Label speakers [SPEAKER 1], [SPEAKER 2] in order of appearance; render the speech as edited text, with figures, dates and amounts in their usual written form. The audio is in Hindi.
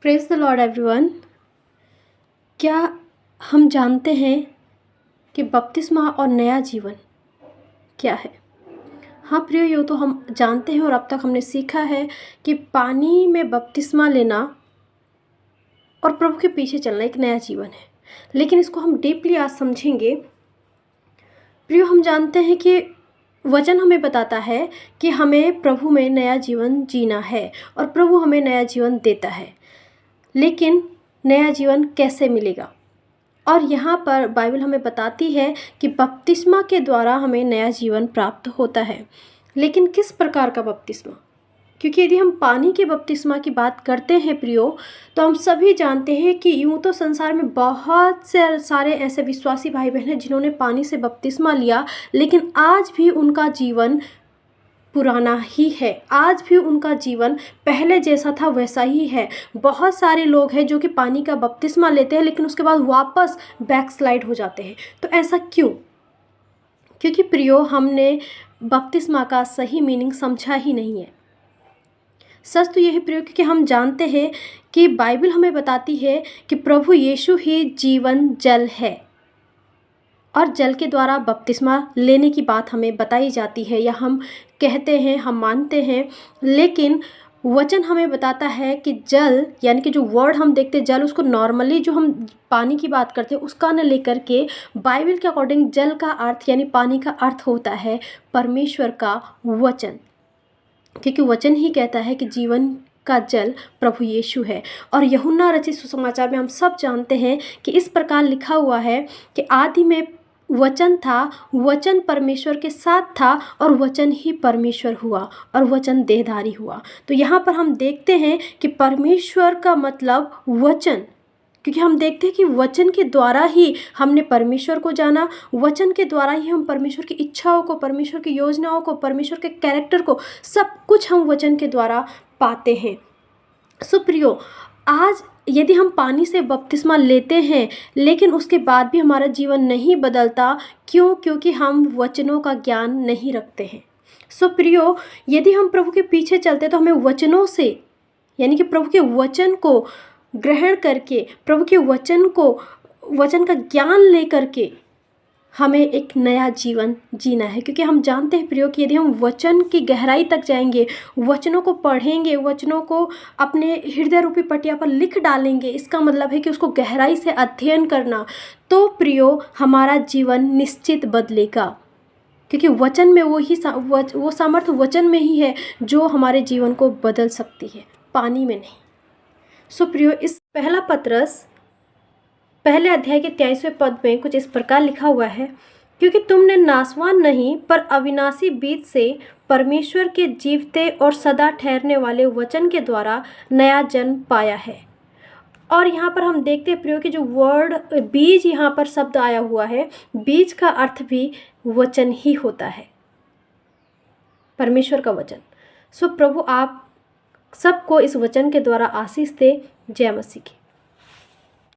[SPEAKER 1] Praise the Lord everyone. क्या हम जानते हैं कि बपतिस्मा और नया जीवन क्या है? हाँ प्रियो, यो तो हम जानते हैं और अब तक हमने सीखा है कि पानी में बपतिस्मा लेना और प्रभु के पीछे चलना एक नया जीवन है। लेकिन इसको हम डीपली आज समझेंगे। प्रियो, हम जानते हैं कि वचन हमें बताता है कि हमें प्रभु में नया जीवन जीना है और प्रभु हमें नया जीवन देता है। लेकिन नया जीवन कैसे मिलेगा? और यहाँ पर बाइबल हमें बताती है कि बपतिस्मा के द्वारा हमें नया जीवन प्राप्त होता है। लेकिन किस प्रकार का बपतिस्मा? क्योंकि यदि हम पानी के बपतिस्मा की बात करते हैं प्रियो, तो हम सभी जानते हैं कि यूँ तो संसार में बहुत से सारे ऐसे विश्वासी भाई बहन हैं जिन्होंने पानी से बपतिस्मा लिया, लेकिन आज भी उनका जीवन पुराना ही है। आज भी उनका जीवन पहले जैसा था वैसा ही है। बहुत सारे लोग हैं जो कि पानी का बपतिस्मा लेते हैं लेकिन उसके बाद वापस बैकस्लाइड हो जाते हैं। तो ऐसा क्यों? क्योंकि प्रियो, हमने बपतिस्मा का सही मीनिंग समझा ही नहीं है। सच तो यह है प्रियो, क्योंकि हम जानते हैं कि बाइबल हमें बताती है कि प्रभु यीशु ही जीवन जल है और जल के द्वारा बपतिस्मा लेने की बात हमें बताई जाती है, या हम कहते हैं, हम मानते हैं। लेकिन वचन हमें बताता है कि जल, यानी कि जो वर्ड हम देखते हैं जल, उसको नॉर्मली जो हम पानी की बात करते हैं उसका न लेकर के बाइबल के अकॉर्डिंग जल का अर्थ यानी पानी का अर्थ होता है परमेश्वर का वचन। क्योंकि वचन ही कहता है कि जीवन का जल प्रभु यीशु है। और यूहन्ना रचित सुसमाचार में हम सब जानते हैं कि इस प्रकार लिखा हुआ है कि आदि में वचन था, वचन परमेश्वर के साथ था और वचन ही परमेश्वर हुआ और वचन देहधारी हुआ। तो यहाँ पर हम देखते हैं कि परमेश्वर का मतलब वचन, क्योंकि हम देखते हैं कि वचन के द्वारा ही हमने परमेश्वर को जाना, वचन के द्वारा ही हम परमेश्वर की इच्छाओं को, परमेश्वर की योजनाओं को, परमेश्वर के कैरेक्टर को, सब कुछ हम वचन के द्वारा पाते हैं। सो प्रियो, आज यदि हम पानी से बपतिस्मा लेते हैं लेकिन उसके बाद भी हमारा जीवन नहीं बदलता, क्यों? क्योंकि हम वचनों का ज्ञान नहीं रखते हैं। सो प्रियो, यदि हम प्रभु के पीछे चलते तो हमें वचनों से, यानी कि प्रभु के वचन को ग्रहण करके, प्रभु के वचन को, वचन का ज्ञान लेकर के हमें एक नया जीवन जीना है। क्योंकि हम जानते हैं प्रियो कि यदि हम वचन की गहराई तक जाएंगे, वचनों को पढ़ेंगे, वचनों को अपने हृदय रूपी पटिया पर लिख डालेंगे, इसका मतलब है कि उसको गहराई से अध्ययन करना, तो प्रियो हमारा जीवन निश्चित बदलेगा। क्योंकि वचन में वो सामर्थ्य वचन में ही है जो हमारे जीवन को बदल सकती है, पानी में नहीं। सो प्रियो, इस पहला पत्रस पहले अध्याय के 23वें पद में कुछ इस प्रकार लिखा हुआ है, क्योंकि तुमने नासवान नहीं पर अविनाशी बीज से परमेश्वर के जीवते और सदा ठहरने वाले वचन के द्वारा नया जन्म पाया है। और यहाँ पर हम देखते हैं प्रियो कि जो वर्ड बीज यहाँ पर शब्द आया हुआ है, बीज का अर्थ भी वचन ही होता है, परमेश्वर का वचन। सो प्रभु आप सबको इस वचन के द्वारा आशीष दे। जय मसीह की।